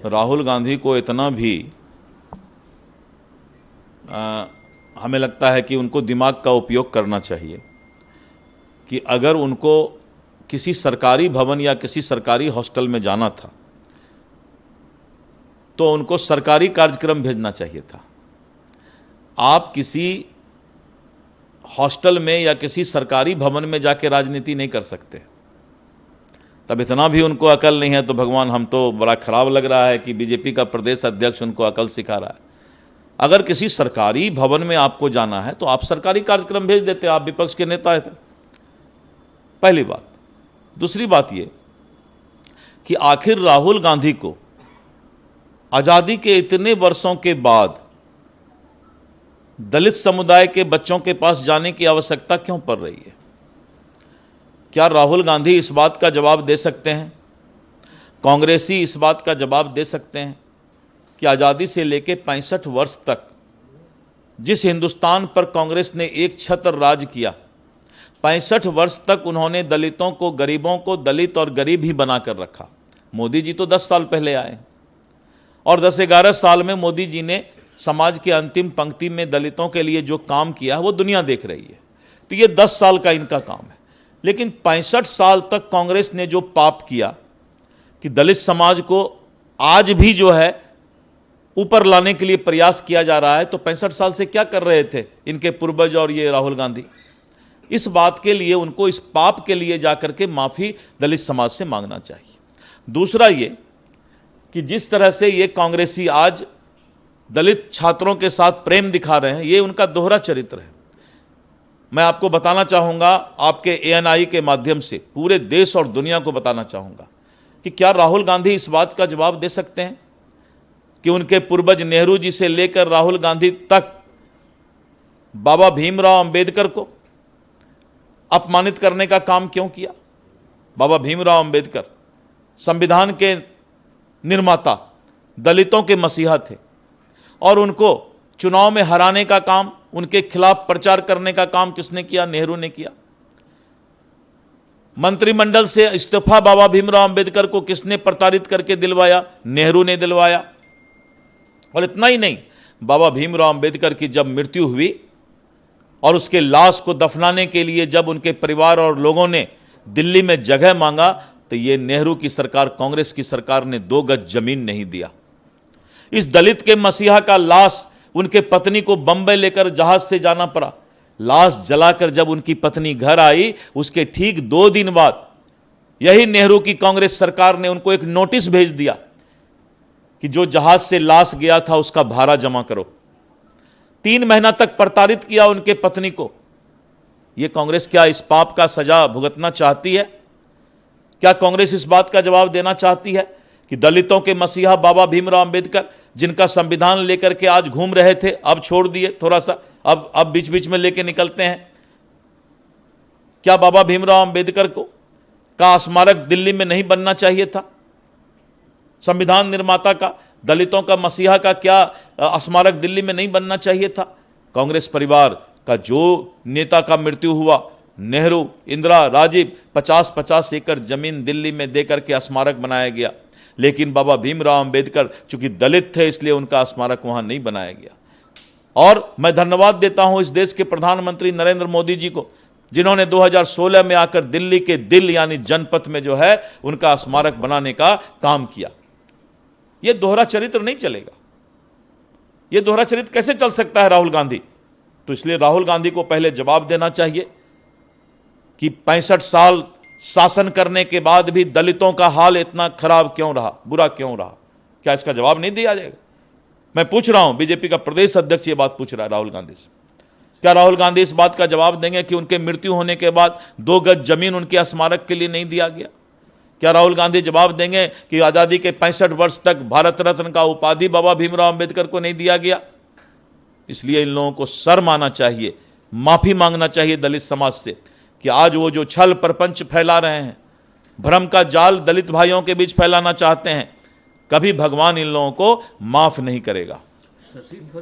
राहुल गांधी को इतना भी हमें लगता है कि उनको दिमाग का उपयोग करना चाहिए कि अगर उनको किसी सरकारी भवन या किसी सरकारी हॉस्टल में जाना था तो उनको सरकारी कार्यक्रम भेजना चाहिए था। आप किसी हॉस्टल में या किसी सरकारी भवन में जाके राजनीति नहीं कर सकते। तब इतना भी उनको अकल नहीं है तो भगवान, हम तो बड़ा खराब लग रहा है कि बीजेपी का प्रदेश अध्यक्ष उनको अकल सिखा रहा है। अगर किसी सरकारी भवन में आपको जाना है तो आप सरकारी कार्यक्रम भेज देते, आप विपक्ष के नेता थे। पहली बात। दूसरी बात ये कि आखिर राहुल गांधी को आज़ादी के इतने वर्षों के बाद दलित समुदाय के बच्चों के पास जाने की आवश्यकता क्यों पड़ रही है? क्या राहुल गांधी इस बात का जवाब दे सकते हैं, कांग्रेसी इस बात का जवाब दे सकते हैं कि आज़ादी से लेकर 65 वर्ष तक जिस हिंदुस्तान पर कांग्रेस ने एक छत्र राज किया, 65 वर्ष तक उन्होंने दलितों को, गरीबों को दलित और गरीब ही बनाकर रखा। मोदी जी तो 10 साल पहले आए और 10-11 साल में मोदी जी ने समाज के अंतिम पंक्ति में दलितों के लिए जो काम किया वो दुनिया देख रही है। तो ये 10 साल का इनका काम है। लेकिन 65 साल तक कांग्रेस ने जो पाप किया कि दलित समाज को आज भी जो है ऊपर लाने के लिए प्रयास किया जा रहा है, तो 65 साल से क्या कर रहे थे इनके पूर्वज और ये राहुल गांधी? इस बात के लिए उनको, इस पाप के लिए जाकर के माफ़ी दलित समाज से मांगना चाहिए। दूसरा ये कि जिस तरह से ये कांग्रेसी आज दलित छात्रों के साथ प्रेम दिखा रहे हैं, ये उनका दोहरा चरित्र है। मैं आपको बताना चाहूँगा, आपके ANI के माध्यम से पूरे देश और दुनिया को बताना चाहूँगा कि क्या राहुल गांधी इस बात का जवाब दे सकते हैं कि उनके पूर्वज नेहरू जी से लेकर राहुल गांधी तक बाबा भीमराव अंबेडकर को अपमानित करने का काम क्यों किया? बाबा भीमराव अंबेडकर संविधान के निर्माता, दलितों के मसीहा थे और उनको चुनाव में हराने का काम, उनके खिलाफ प्रचार करने का काम किसने किया? नेहरू ने किया। मंत्रिमंडल से इस्तीफा बाबा भीमराव अंबेडकर को किसने प्रताड़ित करके दिलवाया? नेहरू ने दिलवाया। और इतना ही नहीं, बाबा भीमराव अंबेडकर की जब मृत्यु हुई और उसके लाश को दफनाने के लिए जब उनके परिवार और लोगों ने दिल्ली में जगह मांगा, तो ये नेहरू की सरकार, कांग्रेस की सरकार ने 2 गज जमीन नहीं दिया। इस दलित के मसीहा का लाश, उनके पत्नी को बंबई लेकर जहाज से जाना पड़ा। लाश जलाकर जब उनकी पत्नी घर आई, उसके ठीक 2 दिन बाद यही नेहरू की कांग्रेस सरकार ने उनको एक नोटिस भेज दिया कि जो जहाज से लाश गया था उसका भाड़ा जमा करो। 3 महीना तक प्रताड़ित किया उनके पत्नी को। यह कांग्रेस क्या इस पाप का सजा भुगतना चाहती है? क्या कांग्रेस इस बात का जवाब देना चाहती है कि दलितों के मसीहा बाबा भीमराव अंबेडकर, जिनका संविधान लेकर के आज घूम रहे थे, अब छोड़ दिए थोड़ा सा, अब बीच बीच में लेके निकलते हैं? क्या बाबा भीमराव अंबेडकर का स्मारक दिल्ली में नहीं बनना चाहिए था? संविधान निर्माता का, दलितों का मसीहा का क्या स्मारक दिल्ली में नहीं बनना चाहिए था? कांग्रेस परिवार का जो नेता का मृत्यु हुआ, नेहरू, इंदिरा, राजीव, 50-50 एकड़ जमीन दिल्ली में देकर के स्मारक बनाया गया। लेकिन बाबा भीमराव अंबेडकर चूंकि दलित थे इसलिए उनका स्मारक वहां नहीं बनाया गया। और मैं धन्यवाद देता हूं इस देश के प्रधानमंत्री नरेंद्र मोदी जी को, जिन्होंने 2016 में आकर दिल्ली के दिल यानी जनपथ में जो है उनका स्मारक बनाने का काम किया। यह दोहरा चरित्र नहीं चलेगा। यह दोहरा चरित्र कैसे चल सकता है राहुल गांधी? तो इसलिए राहुल गांधी को पहले जवाब देना चाहिए कि 65 साल शासन करने के बाद भी दलितों का हाल इतना खराब क्यों रहा, बुरा क्यों रहा? क्या इसका जवाब नहीं दिया जाएगा? मैं पूछ रहा हूं, बीजेपी का प्रदेश अध्यक्ष ये बात पूछ रहा है राहुल गांधी से। क्या राहुल गांधी इस बात का जवाब देंगे कि उनके मृत्यु होने के बाद 2 गज जमीन उनके स्मारक के लिए नहीं दिया गया? क्या राहुल गांधी जवाब देंगे कि आज़ादी के 65 वर्ष तक भारत रत्न का उपाधि बाबा भीमराव अंबेडकर को नहीं दिया गया? इसलिए इन लोगों को शर्म आना चाहिए, माफी मांगना चाहिए दलित समाज से कि आज वो जो छल प्रपंच फैला रहे हैं, भ्रम का जाल दलित भाइयों के बीच फैलाना चाहते हैं, कभी भगवान इन लोगों को माफ नहीं करेगा।